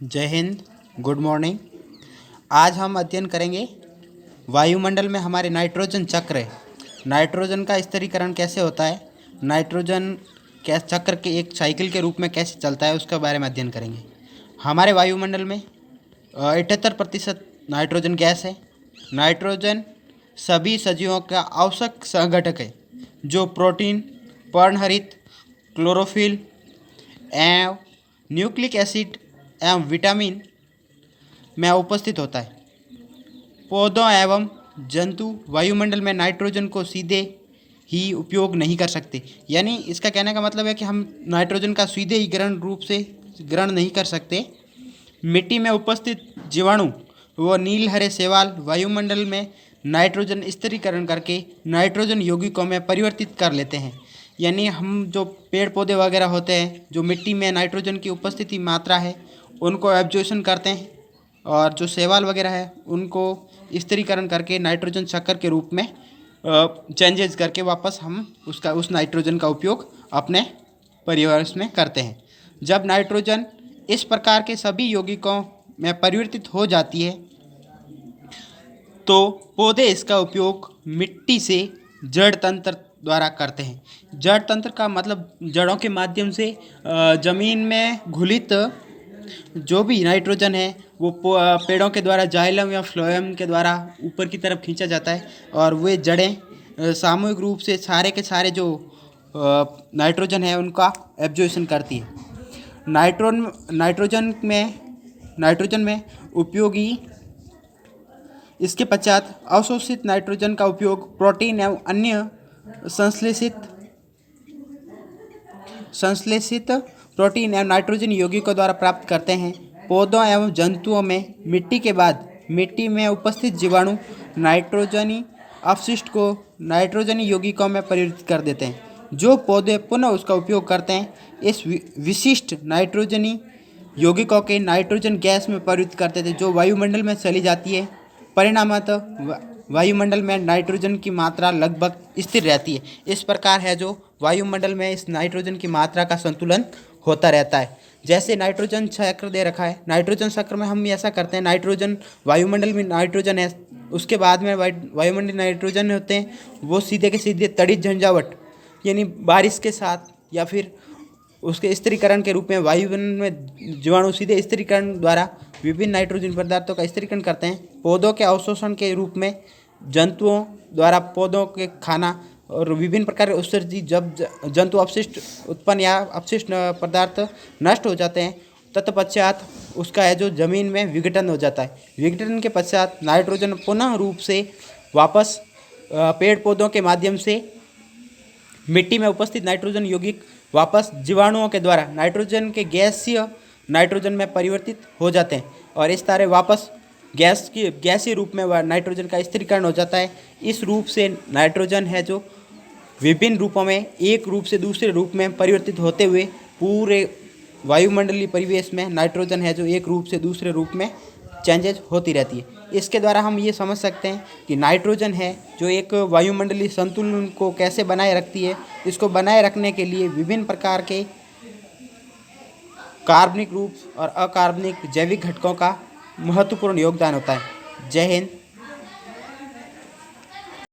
जय Hind. Good morning. आज हम अध्ययन करेंगे वायुमंडल में हमारे नाइट्रोजन चक्र है। नाइट्रोजन का स्तरीकरण कैसे होता है, नाइट्रोजन क्या चक्र के एक साइकिल के रूप में कैसे चलता है, उसके बारे में अध्ययन करेंगे। हमारे वायुमंडल में 78% नाइट्रोजन गैस है। नाइट्रोजन सभी सजीवों का आवश्यक संघटक है, जो प्रोटीन, पर्णहरित, क्लोरोफिल एवं न्यूक्लिक एसिड एवं विटामिन में उपस्थित होता है। पौधों एवं जंतु वायुमंडल में नाइट्रोजन को सीधे ही उपयोग नहीं कर सकते। यानी इसका कहने का मतलब है कि हम नाइट्रोजन का सीधे ही ग्रहण नहीं कर सकते। मिट्टी में उपस्थित जीवाणु व नील हरे शैवाल वायुमंडल में नाइट्रोजन स्तरीकरण करके नाइट्रोजन यौगिकों में परिवर्तित कर लेते हैं। यानी हम जो पेड़ पौधे वगैरह होते हैं, जो मिट्टी में नाइट्रोजन की उपस्थिति मात्रा है, उनको एब्जॉर्प्शन करते हैं, और जो शैवाल वगैरह है उनको स्थिरीकरण करके नाइट्रोजन शक्कर के रूप में चेंजेस करके वापस हम उस नाइट्रोजन का उपयोग अपने परिवेश में करते हैं। जब नाइट्रोजन इस प्रकार के सभी यौगिकों में परिवर्तित हो जाती है तो पौधे इसका उपयोग मिट्टी से जड़ तंत्र द्वारा करते हैं। जड़ तंत्र का मतलब जड़ों के माध्यम से जमीन में घुलित जो भी नाइट्रोजन है वो पेड़ों के द्वारा जाइलम या फ्लोएम के द्वारा ऊपर की तरफ खींचा जाता है, और वे जड़ें सामूहिक रूप से सारे के सारे जो नाइट्रोजन है उनका एब्जॉर्प्शन करती है। नाइट्रोजन में उपयोगी इसके पश्चात अवशोषित नाइट्रोजन का उपयोग प्रोटीन एवं अन्य संश्लेषित प्रोटीन एवं नाइट्रोजन यौगिकों द्वारा प्राप्त करते हैं। पौधों एवं जंतुओं में मिट्टी के बाद मिट्टी में उपस्थित जीवाणु नाइट्रोजनी अपशिष्ट को नाइट्रोजनी यौगिकों में परिवर्तित कर देते हैं, जो पौधे पुनः उसका उपयोग करते हैं। इस विशिष्ट नाइट्रोजनी यौगिकों के नाइट्रोजन गैस में परिवर्तित करते थे, जो वायुमंडल में चली जाती है। परिणामतः वायुमंडल में नाइट्रोजन की मात्रा लगभग स्थिर रहती है। इस प्रकार है जो वायुमंडल में इस नाइट्रोजन की मात्रा का संतुलन होता रहता है। जैसे नाइट्रोजन चक्र दे रखा है, नाइट्रोजन चक्र में हम ऐसा करते हैं, नाइट्रोजन वायुमंडल में नाइट्रोजन है, उसके बाद में वायुमंडल नाइट्रोजन होते हैं, वो सीधे के सीधे तड़ित झंझावट यानी बारिश के साथ या फिर उसके स्थिरीकरण के रूप में वायुमंडल में जीवाणु सीधे स्थिरीकरण द्वारा विभिन्न नाइट्रोजन पदार्थों का स्थिरीकरण करते हैं। पौधों के अवशोषण के रूप में जंतुओं द्वारा पौधों के खाना और विभिन्न प्रकार के उत्सर्जी जब जंतु अपशिष्ट उत्पन्न या अपशिष्ट पदार्थ नष्ट हो जाते हैं, तत्पश्चात उसका है जो जमीन में विघटन हो जाता है। विघटन के पश्चात नाइट्रोजन पुनः रूप से वापस पेड़ पौधों के माध्यम से मिट्टी में उपस्थित नाइट्रोजन यौगिक वापस जीवाणुओं के द्वारा नाइट्रोजन के गैसीय नाइट्रोजन में परिवर्तित हो जाते हैं, और इस तरह वापस गैसीय रूप में नाइट्रोजन का स्थिरीकरण हो जाता है। इस रूप से नाइट्रोजन है जो विभिन्न रूपों में एक रूप से दूसरे रूप में परिवर्तित होते हुए पूरे वायुमंडलीय परिवेश में नाइट्रोजन है जो एक रूप से दूसरे रूप में चेंजेस होती रहती है। इसके द्वारा हम ये समझ सकते हैं कि नाइट्रोजन है जो एक वायुमंडलीय संतुलन को कैसे बनाए रखती है। इसको बनाए रखने के लिए विभिन्न प्रकार के कार्बनिक रूप और अकार्बनिक जैविक घटकों का महत्वपूर्ण योगदान होता है। जय हिंद।